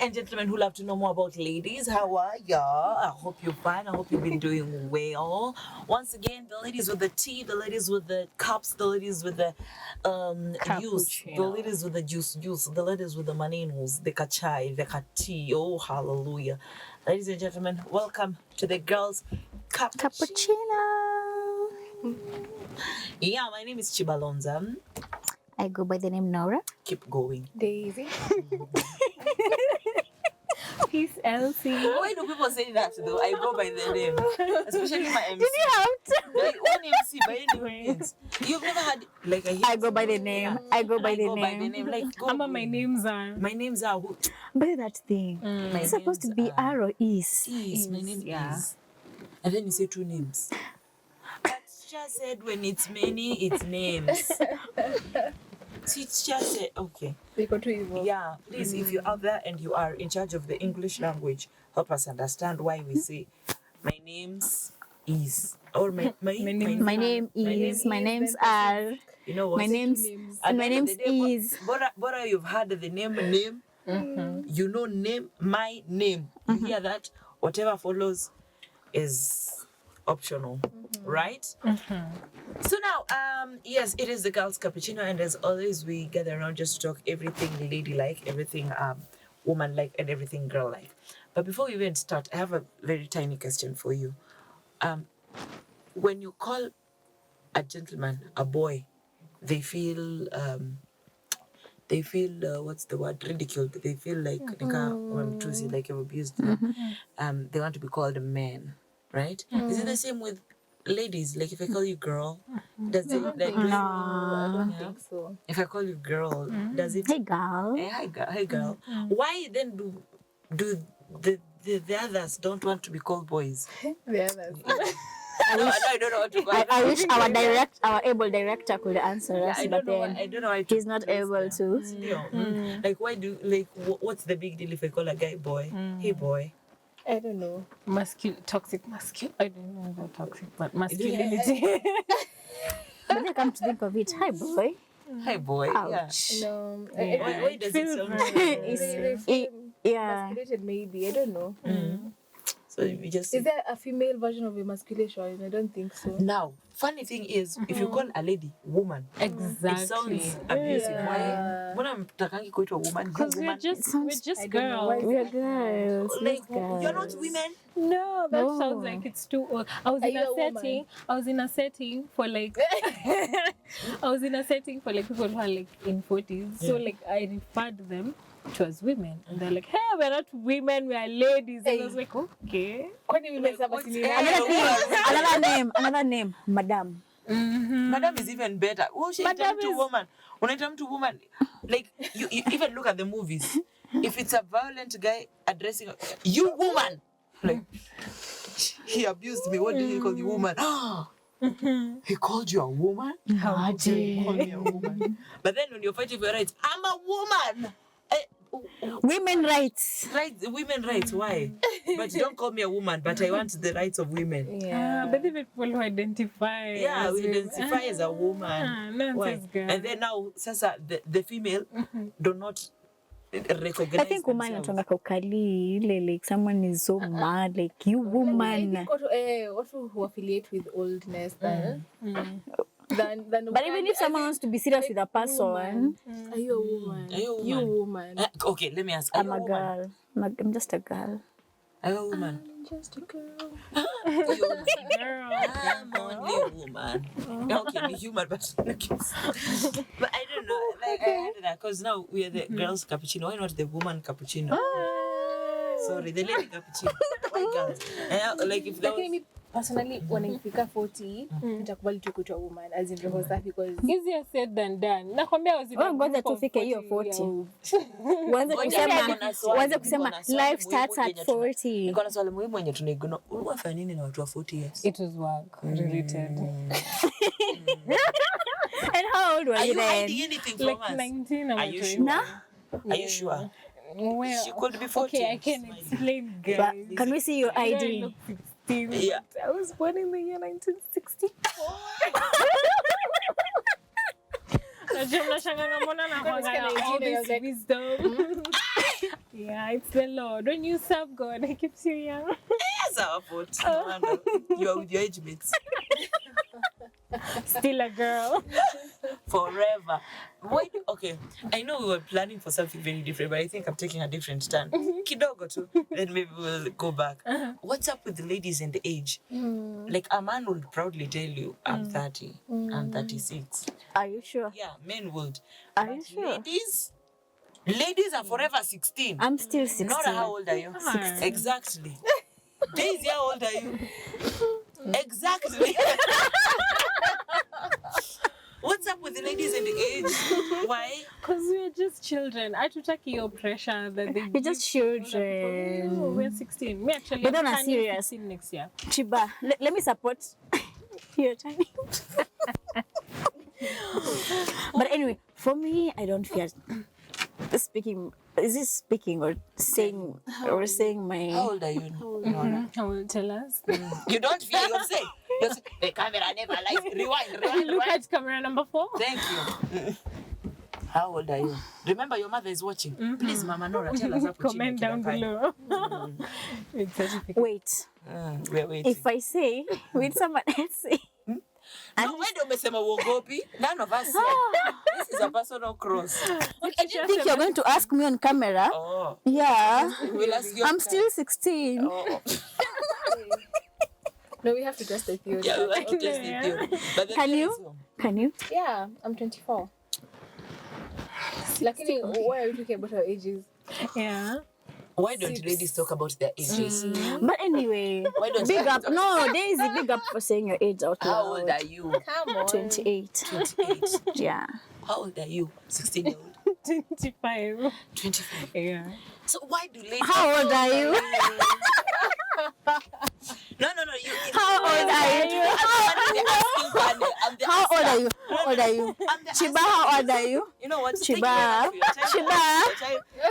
and gentlemen who love to know more about ladies, how are y'all? I hope you're fine. I hope you've been doing well. Once again, the ladies with the tea, the ladies with the cups, the ladies with the juice, the ladies with the juice, the ladies with the maninos, the kachai, the kati. Oh, hallelujah. Ladies and gentlemen, welcome to the girls' cappuccino. Yeah, my name is Chibalonza. I go by the name Nora. Keep going. Daisy. Peace, Elsie. Why do people say that though? I go by the name. Especially my MC. You have to. Like one MC by any means. You've never had like a hit. I go by the name. Yeah. I go by the by the name. name. Like go. Ama, my names are. My names are who? By that thing. My It's supposed to names be are- R or Is. Is. My name Yeah. is. And then you say two names. But teacher said when it's many, it's names. Teacher said, okay. They got to evolve. Yeah, please, if you're out there and you are in charge of the English language, help us understand why we say my name's is or my name- My name is. My names are. You know what? My name's. At My the end of name's the day, is. Bora you've had the name. You know name, my name. You hear that? Whatever follows is optional, right? So now, yes, it is the girls' cappuccino, and as always, we gather around just to talk everything ladylike, everything woman-like, and everything girl-like. But before we even start, I have a very tiny question for you. When you call a gentleman a boy, they feel what's the word, ridiculed. They feel like like you've abused them. They want to be called a man, right? Is it the same with ladies? Like if I call you girl, does it like I don't think so. if I call you girl, does it Hey, girl. hey girl? Why then do the others don't want to be called boys? The others. I don't know what to call it. I wish our able director could answer us, I but don't know why to he's not place able them. to. Yeah. Like why do what's the big deal if I call a guy boy? Hey boy. I don't know. Toxic masculine. I don't know about toxic, but masculinity. But they come to think of it, hi boy. Hey boy. Ouch. No. Why does it sound They feel Yeah. emasculated maybe. I don't know. so we just Is there a female version of emasculation? I don't think so. now funny thing is if you call a lady woman Exactly. it sounds abusive. Why mbona mtakangi kuitwa woman? You Because we're woman. just I girls. don't know. We're girls. Like We're you're not girls. women. No, that No. sounds like it's too old. I was Are in you a a woman? setting. I was in a setting for like people who are like in 40s. So like I referred them to as women, and they're like, "Hey, we're not women, we are ladies." And I was like, "Okay." Another name, Madam. Madam is even better. Oh, she Madam to is- woman. When I come to woman, like you even look at the movies. If it's a violent guy addressing you, woman, like he abused me. What did he call you, woman? He called you a woman. How Call me a woman. But then when you're fighting for your rights, I'm a woman. Women rights. Women rights. Why? But don't call me a woman. But I want the rights of women. But even people who identify. Yeah, as we women. identify as a woman. Why? Nonsense, girl. And then now, Sasa, the female do not recognize I think woman themselves. anataka ukali ile like someone is so mad like you woman. Watu who affiliate with oldness than But even if someone wants to be serious with a person, are you a woman? Are you a You woman? woman. Okay, let me ask. Are I'm you a a woman? girl. I'm just a girl. Are you a woman? I'm just a girl. I'm only a woman. Okay, be human, but but I don't know. Like I had that because now we are the girls cappuccino. Why not the woman cappuccino? Sorry, the lady cappuccino. Why girls? And like if there Lakini was, mi personally when nifika 40 nitakubali tu kuitwa woman as in roho safi because easier said than done. Nakwambia I was in a Ngoja group of tufike hiyo 40. 40. Uanze kusema life starts at 40. niko na swali muhimu yenye tunaignore. Unafanya nini na watu wa 40 years? It was work related. And how old were Are you you then? hiding anything from Like us? 19 Are you sure? Nah. Are you sure? Well, She could be 40. okay, I can explain, guys. But can we see your I know I ID? look 16, Yeah. but I was born in the year 1964. Najua mnashangaa mbona nakuangalia all this wisdom. Yeah, it's the Lord. When you serve God, it keeps you young. That's our fault. No wonder. You are with your age mates. Still a girl. Forever. Why? Okay, I know we were planning for something very different, but I think I'm taking a different turn. Kidogo too. Then maybe we'll go back. What's up with the ladies and the age? Like a man would proudly tell you, I'm 30, I'm 36. Are you sure? Yeah, men would. Are But you sure? ladies are forever 16. I'm still 16. Not how old are you? 16. Exactly. Daisy, how old are you? Exactly. What's up with the ladies and the age? Why? Because we're just children. I to take your pressure that they You're just children. Oh, we're 16. Me actually, But I'm then I'm turning serious. 16 next year. Chiba, let me support your time. But anyway, for me, I don't fear speaking. Is this speaking or saying my? How old are you? Nora? I will tell us. You don't fear, you're saying. The camera never lies. Rewind. Look at camera number 4. Thank you. How old are you? Remember, your mother is watching. Please, Mama Nora, tell us. Comment down below. With certificate. Wait, We're waiting. if I say, will someone else say? No, why don't we say Wogopi? None of us here. This is a personal cross. I didn't think you're going to ask me on camera. Oh. Yeah, We'll ask you. I'm still 16. Oh. No, we have to test the theory. Yeah, we'll have to test it too. But the Can thing you? is, Can you? Yeah, I'm 24. Lakini, why are we talking about our ages? Yeah. why don't ladies talk about their ages? But anyway, Why don't big you up. talk- No, Daisy, big up for saying your age out How old loud. are you? Come on. 28. 28. Yeah. How old are you? 16-year-old. 25. 25. Yeah. So why do ladies? How old are you? No. You, How old are you? How old are you? How old are you? Chiba, how old are you? You know what? Chiba. Chiba.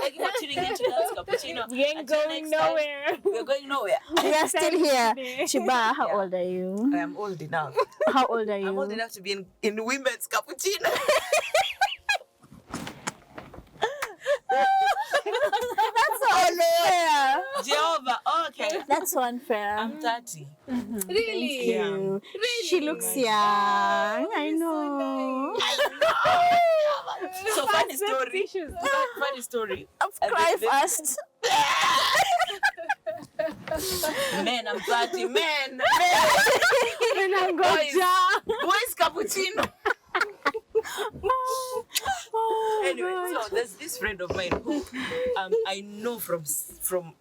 Thank you for tuning in to Girls Cappuccino. We ain't Until going next time, nowhere. We're going nowhere. We are still here. Saturday. Chiba, how old are you? I am old enough. How old are I'm old you? enough to be in women's cappuccino. That's so unfair. Jehovah. Okay. That's so unfair. I'm 30. Really? You. She looks young. I know. So funny story. Tissues. Funny story. Cry fast. Men, I'm 30. Men. And I'm going Boys cappuccino. Anyway, so there's this friend of mine who I know from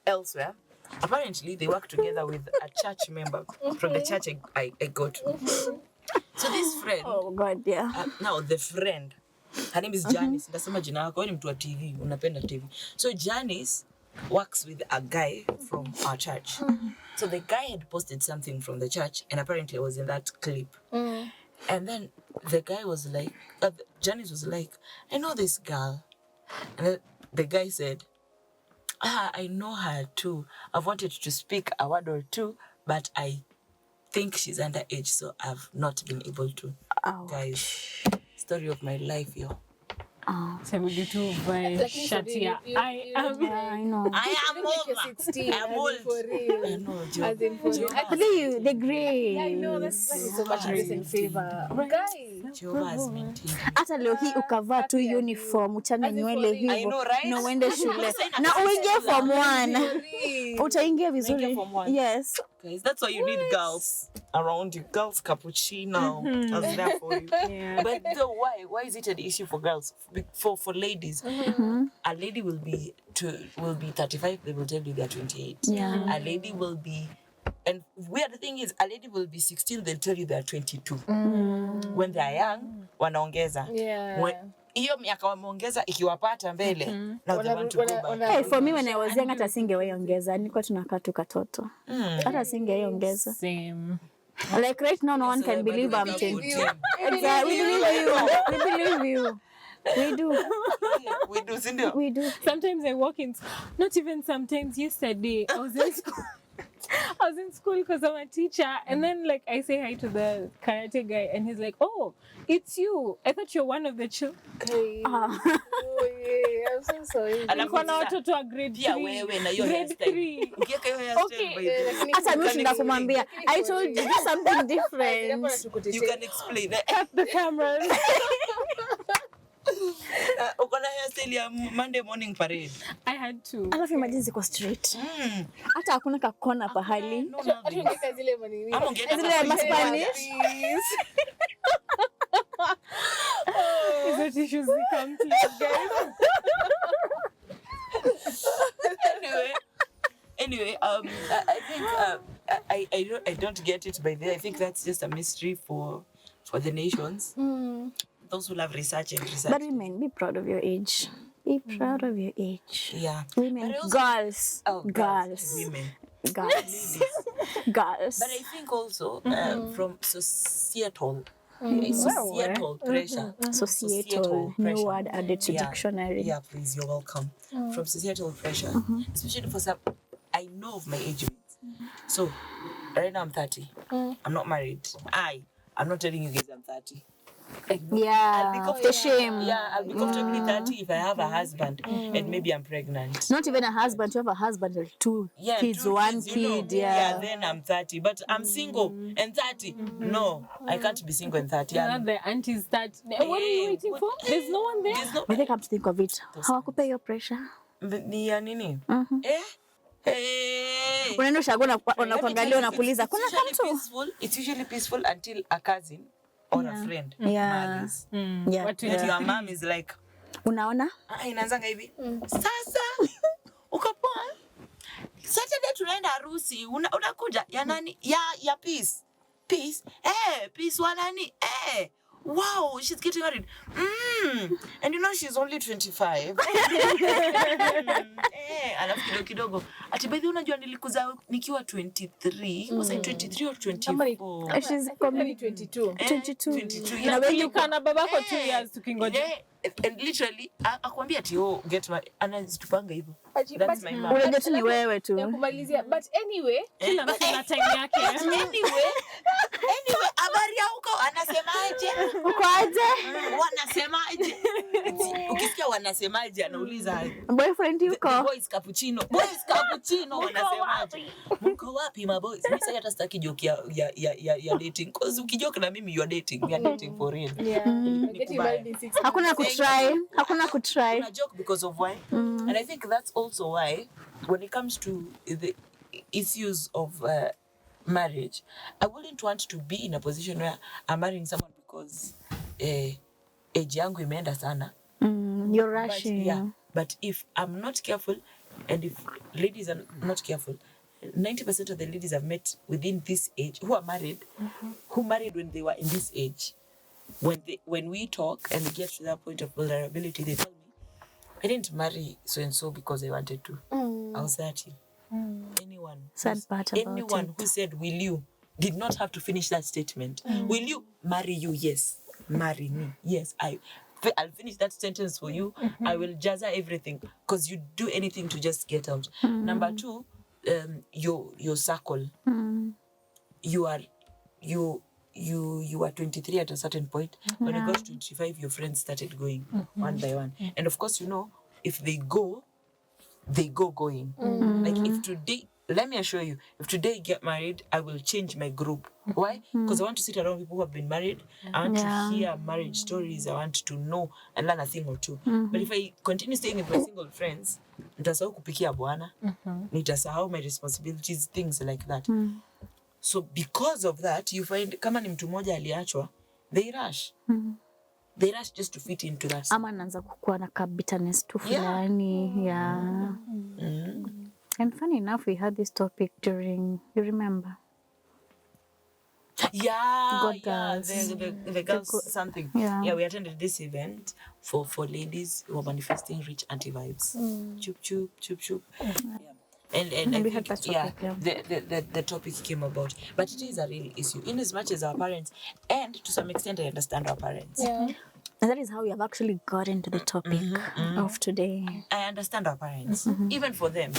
elsewhere. Apparently, they work together with a church member from the church I go to. So this friend, Oh God, yeah. now the friend, her name is Janice. Ndasema jina yako, wewe ni mtu wa TV, unapenda TV. So Janice works with a guy from our church. So the guy had posted something from the church, and apparently it was in that clip. And then the guy was like, Janice was like, I know this girl. And then the guy said, I know her too. I've wanted to speak a word or two, but I think she's underage, so I've not been able to. Ouch. Guys, story of my life, yo. So we get to buy shirt here. I am. Yeah, I know. I am Like you're over. 16. I'm as in old. for real. I know, Joe. As in for real. But then the grace. I know that's so much grace and favor. Guys. Jehovah has maintained me. Hata leo hii ukavaa tu uniform, uchane nywele I hivyo know, right? na uende shule Sasa na uingie form 1 For real. utaingia vizuri. Unaingia form one. Yes. Guys, that's why you need girls around you. Girls cappuccino. I was there for you. Yeah. But though, why is it an issue for girls? For ladies, a lady will be 35. They will tell you they're 28. Yeah. A lady will be, and weird thing is, a lady will be 16. They'll tell you they're 22. When they're young, wanaongeza. Yeah. Hiyo miaka wameongeza ikiwapata mbele. Now they want to go back. Hey, for me when I was young hata singewaiongeza, nilikuwa tunakaa tu katoto. Hata singewaiongeza. Same. Like right now no one can believe I'm 20. Exactly. We believe you. We do. We do, sindio? We do. Sometimes I walk in, not even sometimes, yesterday, I was in school. I was in school because I'm a teacher, and then like I say hi to the karate guy, and he's like, "Oh, it's you. I thought you're one of the children." Okay. Oh yeah, I'm so sorry. Nilikuwa na watoto wa grade Pia 3. wewe na hiyo Grade hairstyle. 3. Ukiweka hiyo hairstyle Okay, by the way, Lakini Hata mimi can shinda explain. kumwambia. I told you do something different. You can explain. Cut the cameras. Uko na hairstyle ya Monday morning parade. I had to. Alafu imagine ziko straight. Hata hakuna kakona pahali. No, Hata nothing. ungeka zile manini. Ama ungeenda Zile kwa ma Spanish. Spanish. Hizo tissues come please, guys. Anyway, I think I don't get it by there. I think that's just a mystery for the nations. Those who love research and research. But women, be proud of your age. Be proud of your age. Yeah. Women, But also- girls, girls, women. girls, girls. But I think also from societal pressure. Societal, new word added to dictionary. Yeah, please, you're welcome. From societal pressure, especially for some, I know of my age mates. So, right now I'm 30. I'm not married. I'm not telling you guys I'm 30. Yeah, the shame. Yeah, I'll be comfortably 30 if I have a husband and maybe I'm pregnant. Not even a husband. You have a husband or two kids, 2 one kids, you know. kid. Yeah. Then I'm 30. But I'm single and 30. No, I can't be single and 30. Now the aunties start. What are you waiting for? There's no one there. There's no. But they come to think of it. Hawakupe your pressure. Ni ya nini? Hey. Unaenda ushago unakuangalia unakuuliza kuna kamtu. It's usually peaceful until a cousin or a friend marries. Yeah. What will And you your mom is like, Unaona? inaanzanga hivi. Sasa uko poa? Saturday tunaenda harusi. Unakuja ya nani? Ya Peace. Peace? Peace wa nani? Wow, she's getting married. And you know she's only 25. Alafu kidogo. Ati by the way unajua nilikuza nikiwa 23. Was I 23 or 24? She's Maybe 22. 22. Na You can babako 2 years tukingoja. And literally akwambia ati get married. Anazitupanga hivyo. That's my mom. Unajua tu ni wewe tu. Ya kumalizia. But anyway, Kila mtu na time yake. Anyway, habari ya huko anasemaje? Kwaje? Wanasemaje? Ukisikia wanasemaje anauliza Boyfriend the yuko. boys cappuccino wanasemaje? Mko wapi my boys? Mimi sasa hata sitaki joke ya dating cause ukijoke na mimi you are dating. We are dating for real. yeah. Getting married in 6 months. Hakuna kutry. I joke because of why? And I think that's also why when it comes to the issues of marriage, I wouldn't want to be in a position where I'm marrying someone because age yangu imeenda sana. You're But, rushing. but if I'm not careful and if ladies are not careful, 90% of the ladies I've met within this age who are married, who married when they were in this age, when we talk and we get to that point of vulnerability, they tell me, I didn't marry so and so because I wanted to. I was 30. Sad part about Anyone who said will you did not have to finish that statement. Will you marry you? Yes. Marry me. Yes. I'll finish that sentence for you. I will jazza everything because you do anything to just get out. Number 2, your circle. You are 23 at a certain point. When you got to 25, your friends started going one by one. And of course, you know, if they go going. Like if today, let me assure you, if today you get married, I will change my group. Why? Because I want to sit around people who have been married. I want to hear marriage stories. I want to know and learn a thing or two. But if I continue staying with my single friends, nitasahau kupikia bwana, nitasahau my responsibilities, things like that. So because of that, you find kama ni mtu mmoja aliachwa, they rush. They rush just to fit into that. Ama anaanza kukuwa na bitterness tu fulani. Yeah. And funny enough, we had this topic during, you remember? The girls something. Yeah. We attended this event for ladies who are manifesting rich auntie vibes. Chup chup chup chup. And I we think, had that topic, the topic came about, but it is a real issue in as much as our parents, and to some extent I understand our parents. Yeah. And that is how we have actually got into the topic of today. I understand our parents. Even for them,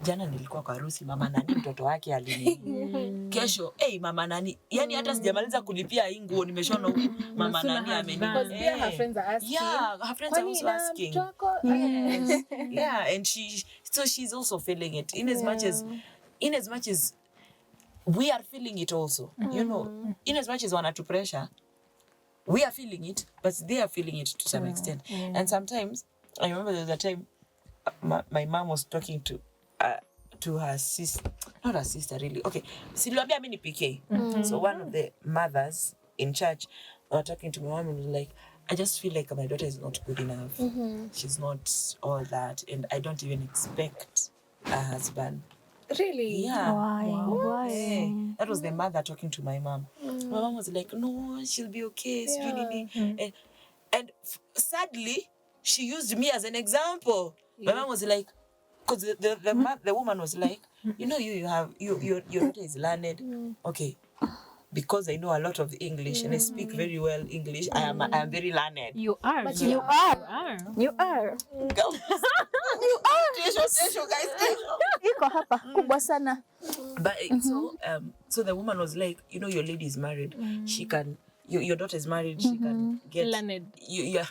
jana nilikuwa kwa harusi, mama nani mtoto wake alini. Kesho, mama nani, yani hata sijamaliza kulipia hii nguo nimeshona huku, mama nani ameni. Her friends are asking. Yeah, her friends are also asking. Yes. Yeah, and she's also feeling it in as much as we are feeling it also. You know, in as much as wanatu pressure, we are feeling it, but they are feeling it to some extent. And sometimes I remember there was a time my mom was talking to her sister, not her sister really. Okay, Silwabia mini PK. So one of the mothers in church were talking to my mom and was like, I just feel like my daughter is not good enough. She's not all that, and I don't even expect a husband. Really? Yeah. Why? Yeah. That was the mother talking to my mom. My mom was like, no, she'll be okay. And sadly, she used me as an example. My mom was like, because the woman was like, you know, your daughter is learned. Okay. Because I know a lot of English and I speak very well English, I am very learned. You are. But You are. You are. Tesho, guys. Iko hapa kubwa sana. But so the woman was like, you know, your lady is married. She can. Your daughter is married. She can get Learned. Yeah.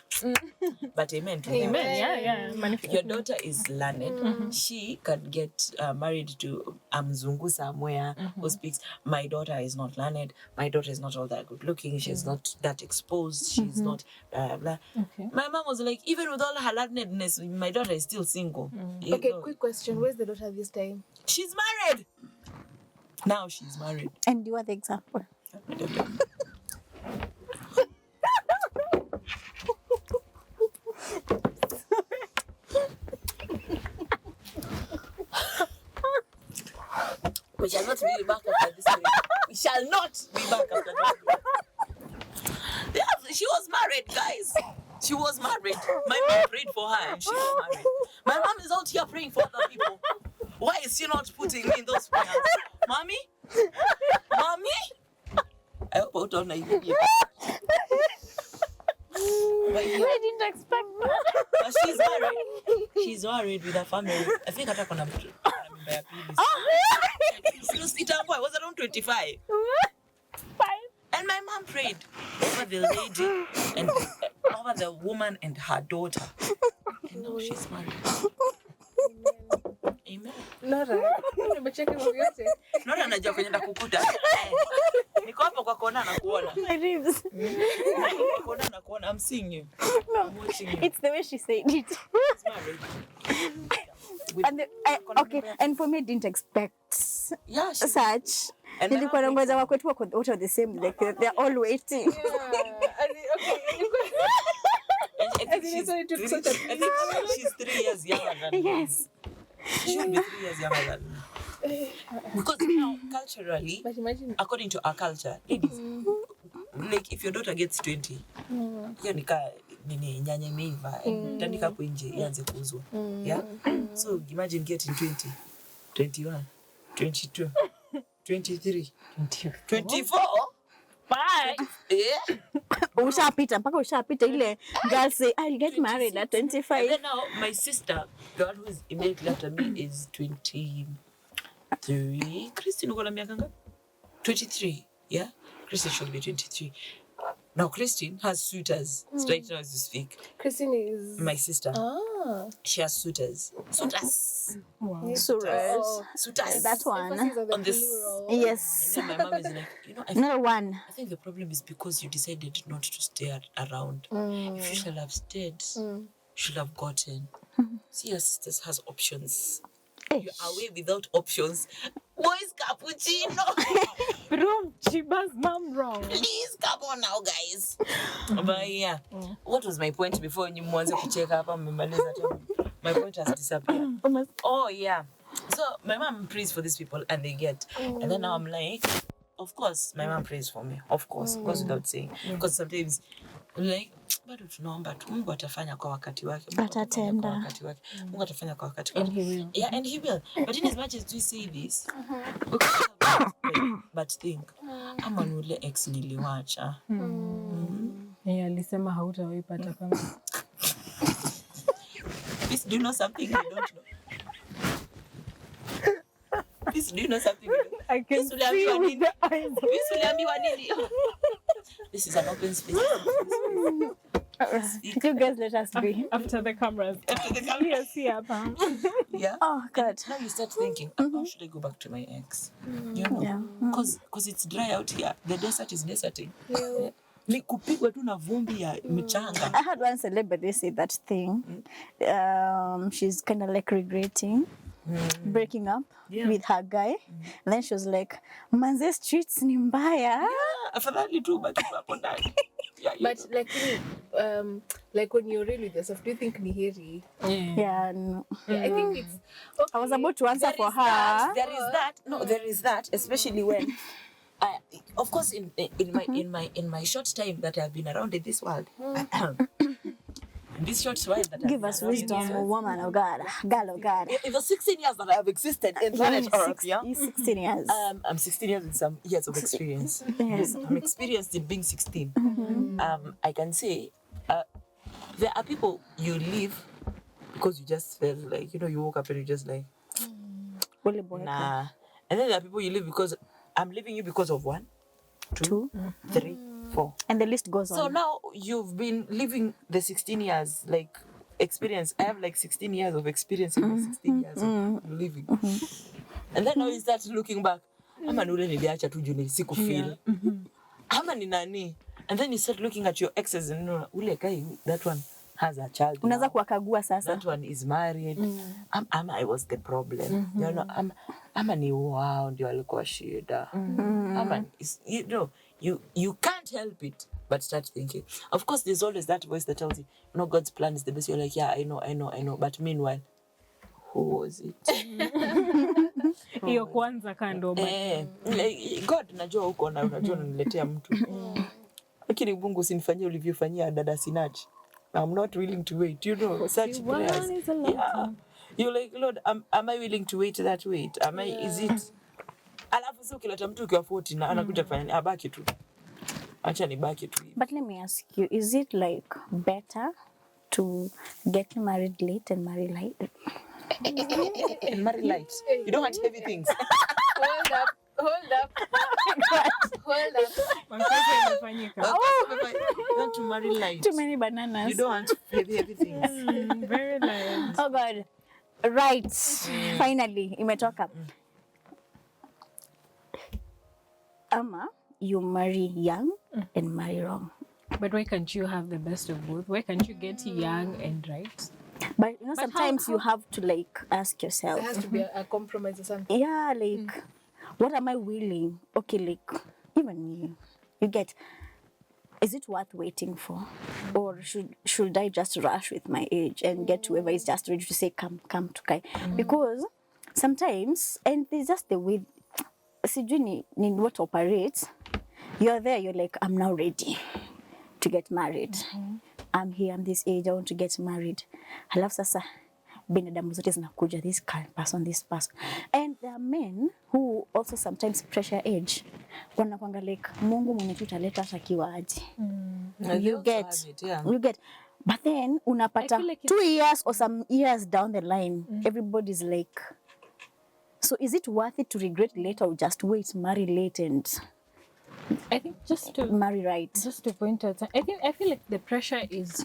But amen to that. Yeah. Your daughter is learned. She can get married to Mzungu somewhere who speaks. My daughter is not learned. My daughter is not all that good looking. She's not that exposed. She's not blah, blah. Okay. My mom was like, even with all her learnedness, my daughter is still single. You Okay, know. quick question. Where's the daughter this time? She's married. Now she's married. And you are the example. I don't know. We shall not be back after this week. We shall not be back after this week. Yeah, she was married, guys. She was married. My mom prayed for her and she was married. My mom is out here praying for other people. Why is she not putting me in those prayers? Mommy? I hope I don't know you. I didn't expect that. But she's married. She's married with a family. I think hata kuna mtu. I was around 25. And my mom prayed over the lady and over the woman and her daughter. And now she's married. Amen. Nora, nimecheka mambo yote. Nora anajua kwenye ndakukuta. Niko hapo kwa kona na kuona. My ribs. Kona na kuona. I'm seeing you. No, I'm watching you. it's the way she said it. She's married. And okay, and for me, I didn't expect Yeah, she's such. and Nilikuwa nangoja wakwetu wako wote are the same, like they're all waiting. I think she's 3 years younger than me. Yes. She should be 3 years younger than me. Because now, culturally, But imagine. according to our culture, ladies, like if your daughter gets 20, hiyo nika nini nyanya imeiva, tandika hapo nje ianze kuuzwa. Yeah? So imagine getting 20, 21, 22, 23, 24. Bye. Yeah. Ushapita ile girl say I'll get married at 25. And then now my sister, the one who is immediately after me, is 23. Christine, uko na miaka ngapi? 23. Yeah? Christine should be 23. Now Christine has suitors right now as we speak. Christine is. My sister. She has suitors. Wow. Suitors. That one. Emphasis on the On this- plural. Yes. And then my mom is like, you know, Another one. I think the problem is because you decided not to stay around. If you should have stayed, you should have gotten. See, your sisters has options. You're away without options. Boys, cappuccino. Prove Chiba's mom wrong. Please, come on now, guys. But yeah, what was my point before you mwanze kucheka hapa mmemaliza tu? My point has disappeared. Oh yeah. So my mom prays for these people and they get. And then now I'm like, of course, my mom prays for me. Of course, goes without saying. Because sometimes I'm like, bado tunaomba tu Mungu atafanya kwa wakati wake. Atatenda. Mungu atafanya kwa wakati wake. And he will. Yeah, and he will. But in as much as we say this, but think, ama ni ule ex niliwacha. Yeye alisema hautawaipata kama. Please do you know something I don't know. This, do you know something? I can This see with the eyes. This is an open space. You guys let us be. After the cameras. Yes, yeah, Yeah. Oh God. Now you start thinking, how should I go back to my ex? You know, Yeah. because it's dry out here. The desert is deserting. Ni kupigwa tu na vumbi ya mchanga. I had one celebrity say that thing. She's kind of like regretting breaking up with her guy. And then she was like, manze streets ni mbaya. Afadhali tu baki hapo ndani. But like when you're real with yourself, do you think ni heri? Yeah, no. Yeah, I think it's okay. I was about to answer for her. There is that. No, there is that, especially when of course in my short time that I've been around in this world. In this short while that I've Give been us around in wisdom, this oh world. woman of God, girl of God. In the 16 years that I have existed in planet Earth, yeah. 16 years. I'm 16 years with some years of experience. Yes. I'm experienced in being 16. I can say there are people you leave because you just felt like, you woke up and you just like, nah. And then there are people you leave because I'm leaving you because of 1, 2, 3, 4. And the list goes on. So now you've been living the 16 years, like experience. I have like 16 years of experience in the 16 years of living. And then now you start looking back. Ama nule niliacha tu juu sikufeel. Ama ni nani? And then you start looking at your exes and ule guy, that one has a child. Unaanza kuwakagua sasa. That one is married. I was the problem. Ama ni wao ndio alikuwa shida. Ama you can't help it but start thinking. Of course, there's always that voice that tells you, God's plan is the best. You're like, yeah, I know. But meanwhile, who was it? Hiyo kwanza kando. God, najua huko na unajua unaniletea mtu. Lakini Mungu usinifanyie ulivyofanyia dada Sinach. I'm not willing to wait. Such prayers. Yeah. You're like, Lord, am I willing to wait that wait? Is it? Alafu sio kileta mtu ukiwa 40 na anakuja kufanya abaki tu. Acha nibaki tu. But let me ask you, is it like better to get married late and marry late? And marry light. You don't want heavy things. Hold up. Makosa imefanyika. You want to marry light. Too many bananas. You don't want heavy things. Very nice. Oh God. Right. Finally, imetoka. Ama, you marry young and marry wrong. But why can't you have the best of both? Why can't you get young and right? But sometimes you have to like ask yourself. There has to be a compromise or something. Yeah, like, what am I willing? Okay, like, even me, you get, is it worth waiting for? Or should I just rush with my age and get whoever is just ready to say, come to Kai? Because sometimes, and it's just the way, sijui ni what operates, you're there, you're like, I'm now ready to get married. I'm here, I'm this age, I want to get married. Halafu sasa, binadamu zote zinakuja, this person. And there are men who also sometimes pressure age. Wanakwanga like, Mungu mwenye tutaleta atakiwa aje. You get. But then, unapata like 2 years or some years down the line, everybody's like, so is it worth it to regret later or just wait, marry late and I think just to marry right? Just to point out, I feel like the pressure is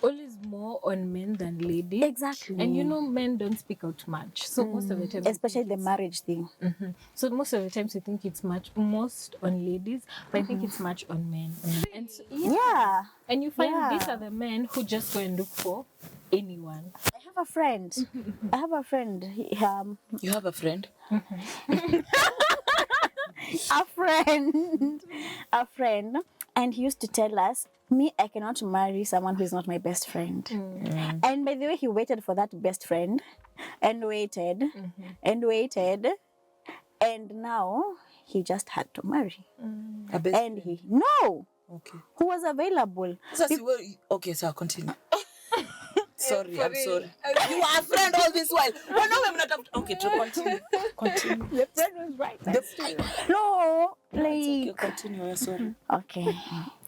always more on men than ladies. Exactly. And men don't speak out much. So most of the time, especially the marriage thing. So most of the times you think it's most on ladies, but I think it's much on men. And so, Yeah. And you find these are the men who just go and look for anyone. I have a friend. You have a friend? A friend, and he used to tell us, me, I cannot marry someone who is not my best friend. And by the way, he waited for that best friend and waited and waited, and now he just had to marry. A best And friend. Okay. Who was available. Okay, so I'll continue. Sorry, I'm sorry. You are a friend all this while. Well, no, I'm not. Okay, to continue. The friend was right. No, It's okay, like, continue. We're sorry. okay.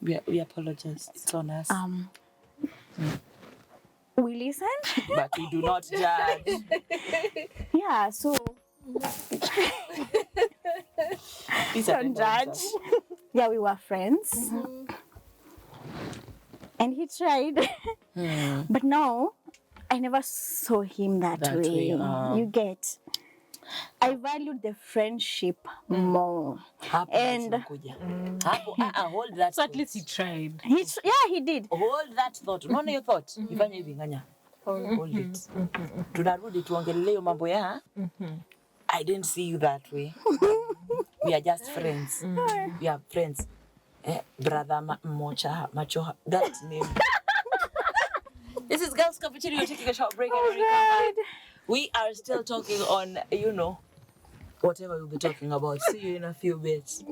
We apologize. It's on us. We listen. But we do not judge. Yeah, so Please Don't attend our judge. Yeah, we were friends. And he tried. But no, I never saw him that That way, way. You get. I valued the friendship more. Hapo And- tunakuja. Hapo, hold that So at thought. least he tried. He did. Hold that thought. Unaona hiyo thought? Ifanye hivi nganya. Hold it. Tunarudi tuongelee hiyo mambo ya I didn't see you that way. We are just friends. We are friends. Brother Mocha, Macho, that name. This is Girls Cafeteria. We're taking a short break. And when we come back, we are still talking on, whatever we'll be talking about. See you in a few bits.